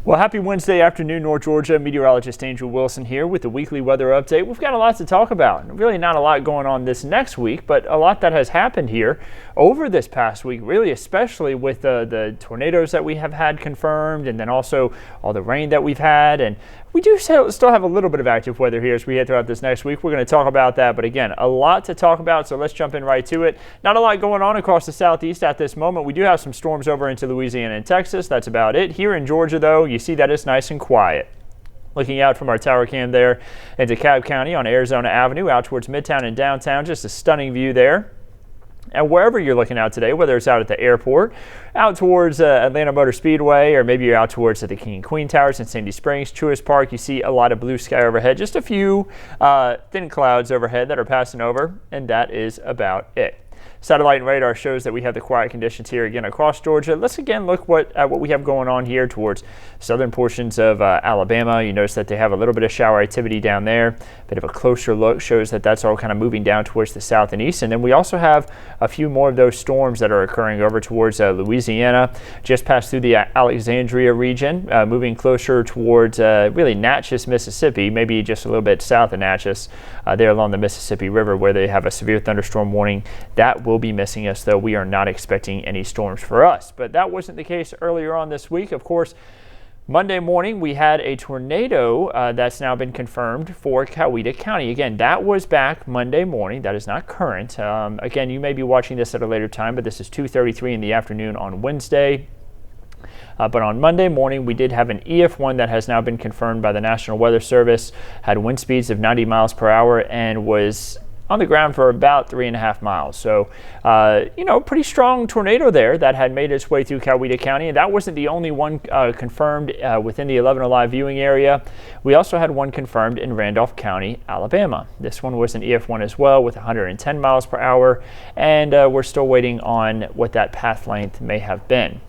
Well, happy Wednesday afternoon, North Georgia. Meteorologist Angel Wilson here with the weekly weather update. We've got a lot to talk about. Really not a lot going on this next week, but a lot that has happened here over this past week, really, especially with the tornadoes that we have had confirmed, and then also all the rain that we've had. And we do still have a little bit of active weather here as we head throughout this next week. We're going to talk about that, but again, a lot to talk about, so let's jump in right to it. Not a lot going on across the southeast at this moment. We do have some storms over into Louisiana and Texas. That's about it. Here in Georgia, though, you see that it's nice and quiet. Looking out from our tower cam there into Cobb County on Arizona Avenue out towards Midtown and downtown, just a stunning view there. And wherever you're looking out today, whether it's out at the airport, out towards Atlanta Motor Speedway, or maybe you're out towards the King and Queen Towers in Sandy Springs, Truist Park, you see a lot of blue sky overhead, just a few thin clouds overhead that are passing over, and that is about it. Satellite and radar shows that we have the quiet conditions here again across Georgia. Let's again look at what we have going on here towards southern portions of Alabama. You notice that they have a little bit of shower activity down there. Bit of a closer look shows that that's all kind of moving down towards the south and east. And then we also have a few more of those storms that are occurring over towards Louisiana, just past through the Alexandria region, moving closer towards really Natchez, Mississippi, maybe just a little bit south of Natchez, there along the Mississippi River, where they have a severe thunderstorm warning. That will be missing us, though. We are not expecting any storms for us, but that wasn't the case earlier on this week. Of course, Monday morning we had a tornado that's now been confirmed for Coweta County. Again, that was back Monday morning. That is not current. Again, you may be watching this at a later time, but this is 2:33 in the afternoon on Wednesday. But on Monday morning, we did have an EF1 that has now been confirmed by the National Weather Service, had wind speeds of 90 miles per hour and was on the ground for about 3.5 miles. So, pretty strong tornado there that had made its way through Coweta County. And that wasn't the only one confirmed within the 11 Alive viewing area. We also had one confirmed in Randolph County, Alabama. This one was an EF1 as well with 110 miles per hour. And we're still waiting on what that path length may have been.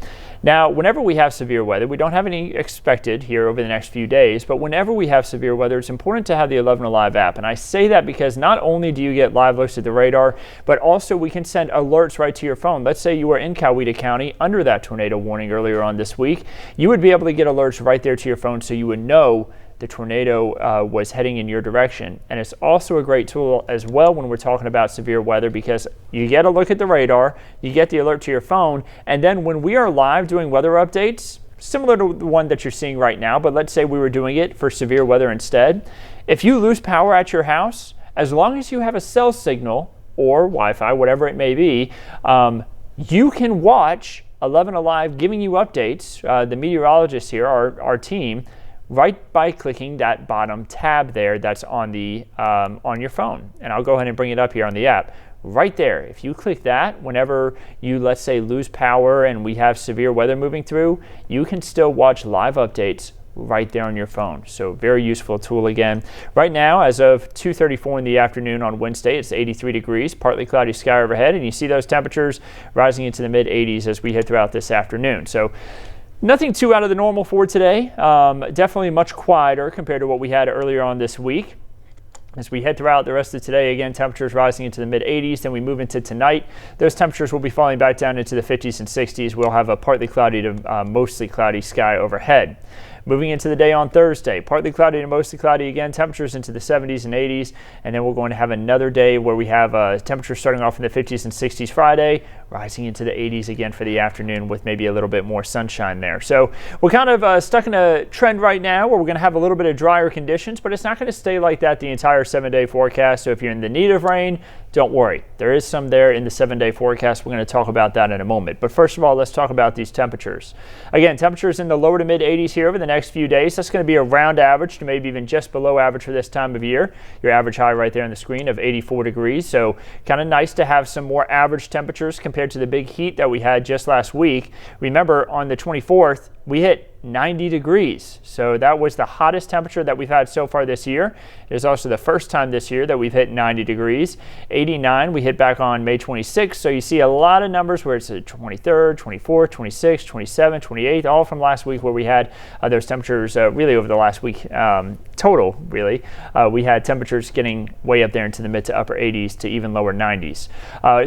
Now, whenever we have severe weather, we don't have any expected here over the next few days, but whenever we have severe weather, it's important to have the 11 Alive app. And I say that because not only do you get live looks at the radar, but also we can send alerts right to your phone. Let's say you were in Coweta County under that tornado warning earlier on this week. You would be able to get alerts right there to your phone, so you would know the tornado was heading in your direction. And it's also a great tool as well when we're talking about severe weather, because you get a look at the radar, you get the alert to your phone, and then when we are live doing weather updates, similar to the one that you're seeing right now, but let's say we were doing it for severe weather instead, if you lose power at your house, as long as you have a cell signal or Wi-Fi, whatever it may be, you can watch 11 Alive giving you updates, the meteorologists here, our team, right by clicking that bottom tab there that's on the on your phone. And I'll go ahead and bring it up here on the app. Right there, if you click that, whenever you, let's say, lose power and we have severe weather moving through, you can still watch live updates right there on your phone. So very useful tool again. Right now, as of 2:34 in the afternoon on Wednesday, it's 83 degrees, partly cloudy sky overhead, and you see those temperatures rising into the mid 80s as we head throughout this afternoon. So nothing too out of the normal for today. Definitely much quieter compared to what we had earlier on this week. As we head throughout the rest of today, again, temperatures rising into the mid 80s. Then we move into tonight. Those temperatures will be falling back down into the 50s and 60s. We'll have a partly cloudy to mostly cloudy sky overhead. Moving into the day on Thursday, partly cloudy to mostly cloudy again, temperatures into the 70s and 80s, and then we're going to have another day where we have temperatures starting off in the 50s and 60s Friday, rising into the 80s again for the afternoon with maybe a little bit more sunshine there. So we're kind of stuck in a trend right now where we're going to have a little bit of drier conditions, but it's not going to stay like that the entire 7-day forecast. So if you're in the need of rain, don't worry. There is some there in the 7-day forecast. We're going to talk about that in a moment. But first of all, let's talk about these temperatures. Again, temperatures in the lower to mid 80s here over the next few days. That's going to be around average to maybe even just below average for this time of year. Your average high right there on the screen of 84 degrees. So kind of nice to have some more average temperatures compared to the big heat that we had just last week. Remember, on the 24th, we hit 90 degrees. So that was the hottest temperature that we've had so far this year. It is also the first time this year that we've hit 90 degrees. 89 we hit back on May 26th. So you see a lot of numbers where it's the 23rd, 24th, 26th, 27th, 28th, all from last week where we had those temperatures really over the last week total, really. We had temperatures getting way up there into the mid to upper 80s to even lower 90s.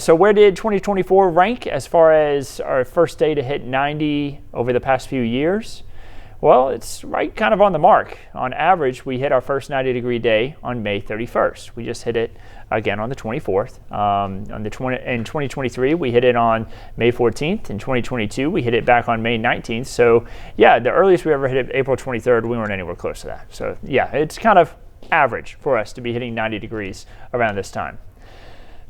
So where did 2024 rank as far as our first day to hit 90 over the past few years? Well, it's right kind of on the mark. On average, we hit our first 90-degree day on May 31st. We just hit it again on the 24th. In 2023, we hit it on May 14th. In 2022, we hit it back on May 19th. So yeah, the earliest we ever hit it, April 23rd, we weren't anywhere close to that. So yeah, it's kind of average for us to be hitting 90 degrees around this time.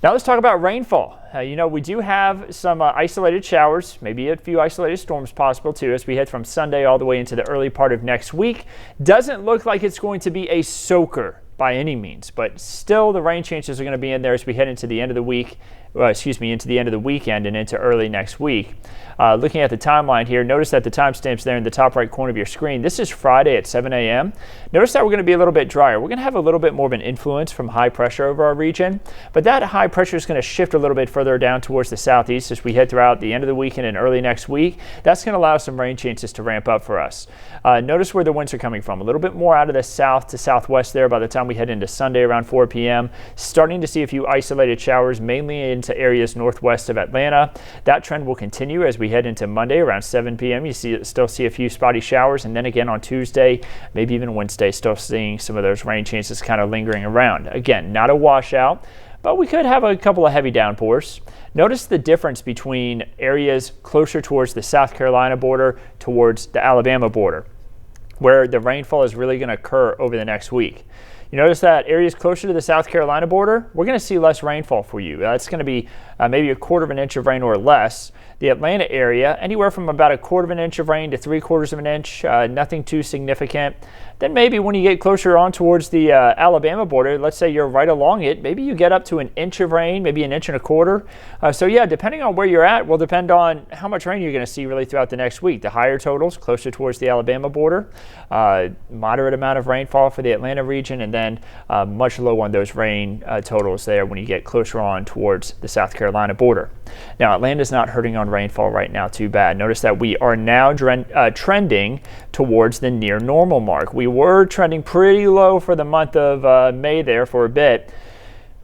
Now let's talk about rainfall. We do have some isolated showers, maybe a few isolated storms possible too as we head from Sunday all the way into the early part of next week. Doesn't look like it's going to be a soaker by any means, but still the rain chances are going to be in there as we head into the end of the week. Into the end of the weekend and into early next week. Looking at the timeline here, notice that the timestamps there in the top right corner of your screen. This is Friday at 7 a.m. Notice that we're going to be a little bit drier. We're going to have a little bit more of an influence from high pressure over our region, but that high pressure is going to shift a little bit further down towards the southeast as we head throughout the end of the weekend and early next week. That's going to allow some rain chances to ramp up for us. Notice where the winds are coming from. A little bit more out of the south to southwest there by the time we head into Sunday around 4 p.m. Starting to see a few isolated showers, mainly into areas northwest of Atlanta. That trend will continue as we head into Monday around 7 p.m. You still see a few spotty showers, and then again on Tuesday, maybe even Wednesday, still seeing some of those rain chances kind of lingering around. Again, not a washout, but we could have a couple of heavy downpours. Notice the difference between areas closer towards the South Carolina border towards the Alabama border, where the rainfall is really going to occur over the next week. You notice that areas closer to the South Carolina border, we're going to see less rainfall for you. That's going to be maybe a quarter of an inch of rain or less. The Atlanta area, anywhere from about a quarter of an inch of rain to 3/4 of an inch, nothing too significant. Then maybe when you get closer on towards the Alabama border, let's say you're right along it, maybe you get up to an inch of rain, maybe an inch and a quarter. So yeah, depending on where you're at will depend on how much rain you're going to see really throughout the next week. The higher totals closer towards the Alabama border, moderate amount of rainfall for the Atlanta region, and then much lower on those rain totals there when you get closer on towards the South Carolina border. Now, Atlanta's not hurting on rainfall right now too bad. Notice that we are now trending towards the near normal mark. We were trending pretty low for the month of May there for a bit.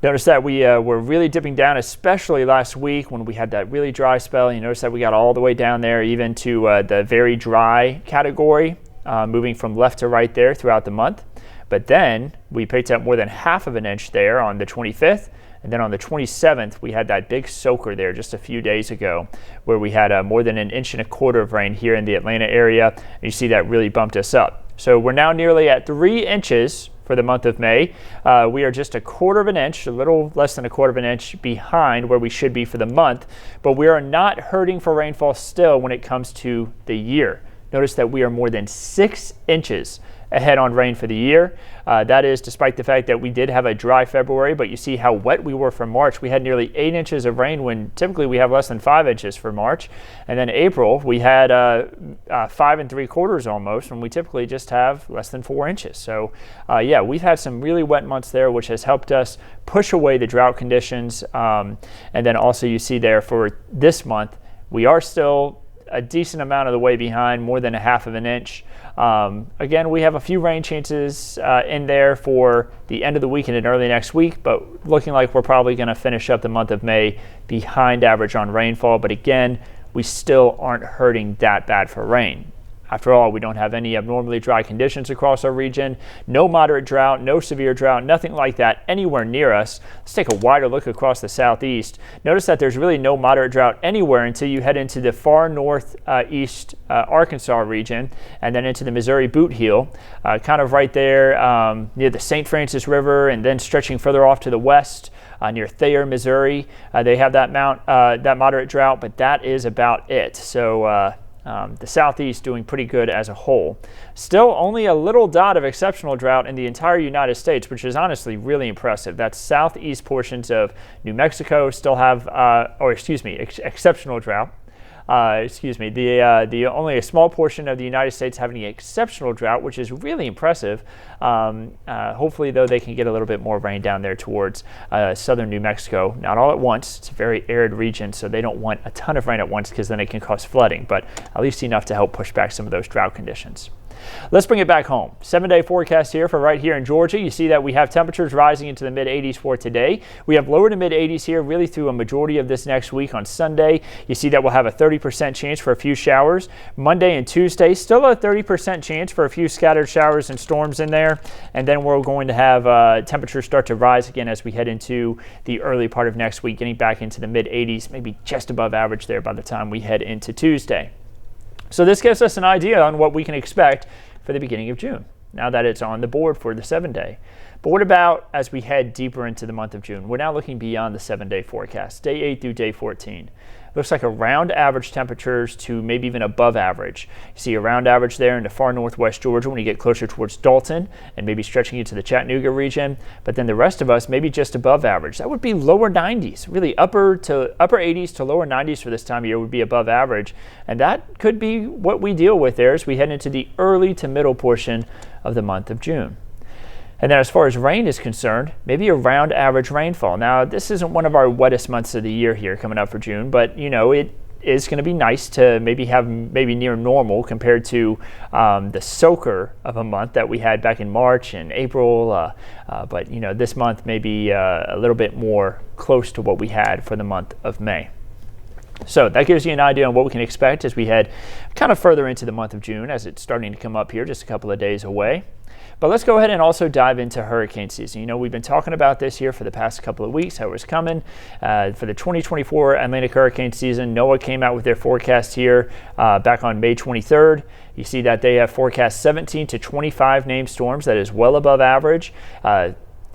Notice that we were really dipping down, especially last week when we had that really dry spell. You notice that we got all the way down there even to the very dry category, moving from left to right there throughout the month. But then we picked up more than half of an inch there on the 25th. And then on the 27th, we had that big soaker there just a few days ago where we had more than an inch and a quarter of rain here in the Atlanta area. And you see that really bumped us up. So we're now nearly at 3 inches for the month of May. We are just a quarter of an inch, a little less than a quarter of an inch behind where we should be for the month. But we are not hurting for rainfall still when it comes to the year. Notice that we are more than 6 inches ahead on rain for the year. That is despite the fact that we did have a dry February, but you see how wet we were for March. We had nearly 8 inches of rain when typically we have less than 5 inches for March. And then April, we had 5 3/4 almost, when we typically just have less than 4 inches. So yeah, we've had some really wet months there, which has helped us push away the drought conditions. And then also you see there for this month, we are still a decent amount of the way behind, more than a half of an inch. Again, we have a few rain chances in there for the end of the weekend and early next week, but looking like we're probably going to finish up the month of May behind average on rainfall. But again, we still aren't hurting that bad for rain. After all, we don't have any abnormally dry conditions across our region, no moderate drought, no severe drought, nothing like that anywhere near us. Let's take a wider look across the southeast. Notice that there's really no moderate drought anywhere until you head into the far northeast Arkansas region and then into the Missouri Boot Heel, kind of right there near the St. Francis River, and then stretching further off to the west near Thayer, Missouri. They have that moderate drought, but that is about it. So the southeast doing pretty good as a whole. Still only a little dot of exceptional drought in the entire United States, which is honestly really impressive. That southeast portions of New Mexico still have, exceptional drought. The only a small portion of the United States having exceptional drought, which is really impressive. Hopefully, though, they can get a little bit more rain down there towards southern New Mexico. Not all at once. It's a very arid region, so they don't want a ton of rain at once because then it can cause flooding, but at least enough to help push back some of those drought conditions. Let's bring it back home. 7-day forecast here for right here in Georgia. You see that we have temperatures rising into the mid-80s for today. We have lower to mid-80s here really through a majority of this next week. On Sunday, you see that we'll have a 30% chance for a few showers. Monday and Tuesday, still a 30% chance for a few scattered showers and storms in there. And then we're going to have temperatures start to rise again as we head into the early part of next week, getting back into the mid-80s, maybe just above average there by the time we head into Tuesday. So this gives us an idea on what we can expect for the beginning of June, now that it's on the board for the 7-day. But what about as we head deeper into the month of June? We're now looking beyond the 7-day forecast, day 8 through day 14. Looks like around average temperatures to maybe even above average. You see around average there into far northwest Georgia when you get closer towards Dalton and maybe stretching into the Chattanooga region. But then the rest of us maybe just above average. That would be lower 90s, really upper 80s to lower 90s for this time of year would be above average. And that could be what we deal with there as we head into the early to middle portion of the month of June. And then as far as rain is concerned, maybe around average rainfall. Now, this isn't one of our wettest months of the year here coming up for June, but, you know, it is going to be nice to maybe have near normal compared to the soaker of a month that we had back in March and April. But, you know, this month may be a little bit more close to what we had for the month of May. So that gives you an idea on what we can expect as we head kind of further into the month of June as it's starting to come up here just a couple of days away. But let's go ahead and also dive into hurricane season. You know, we've been talking about this here for the past couple of weeks, how it was coming. For the 2024 Atlantic hurricane season, NOAA came out with their forecast here back on May 23rd. You see that they have forecast 17 to 25 named storms. That is well above average.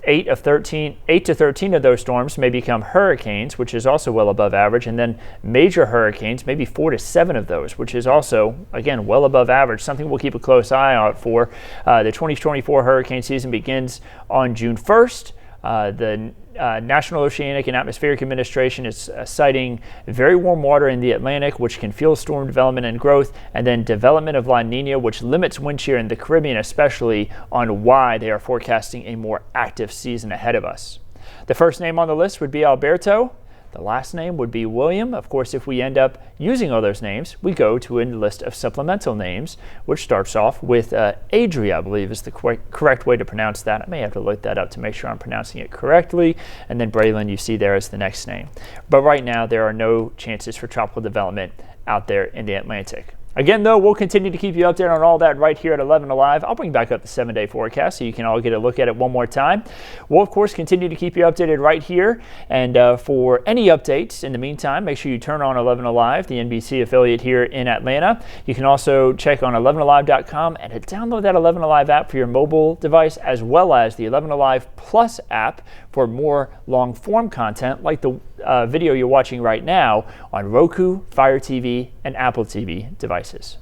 8 to 13 of those storms may become hurricanes, which is also well above average, and then major hurricanes, maybe 4 to 7 of those, which is also, again, well above average, something we'll keep a close eye out for. The 2024 hurricane season begins on June 1st. The National Oceanic and Atmospheric Administration is citing very warm water in the Atlantic, which can fuel storm development and growth, and then development of La Nina, which limits wind shear in the Caribbean, especially on why they are forecasting a more active season ahead of us. The first name on the list would be Alberto. The last name would be William. Of course, if we end up using all those names, we go to a list of supplemental names, which starts off with Adria, I believe is the correct way to pronounce that. I may have to look that up to make sure I'm pronouncing it correctly. And then Braylon, you see there as the next name. But right now, there are no chances for tropical development out there in the Atlantic. Again, though, we'll continue to keep you updated on all that right here at 11 Alive. I'll bring back up the 7-day forecast so you can all get a look at it one more time. We'll, of course, continue to keep you updated right here. And for any updates in the meantime, make sure you turn on 11 Alive, the NBC affiliate here in Atlanta. You can also check on 11alive.com and download that 11 Alive app for your mobile device, as well as the 11 Alive Plus app for more long-form content like the video you're watching right now on Roku, Fire TV, and Apple TV devices.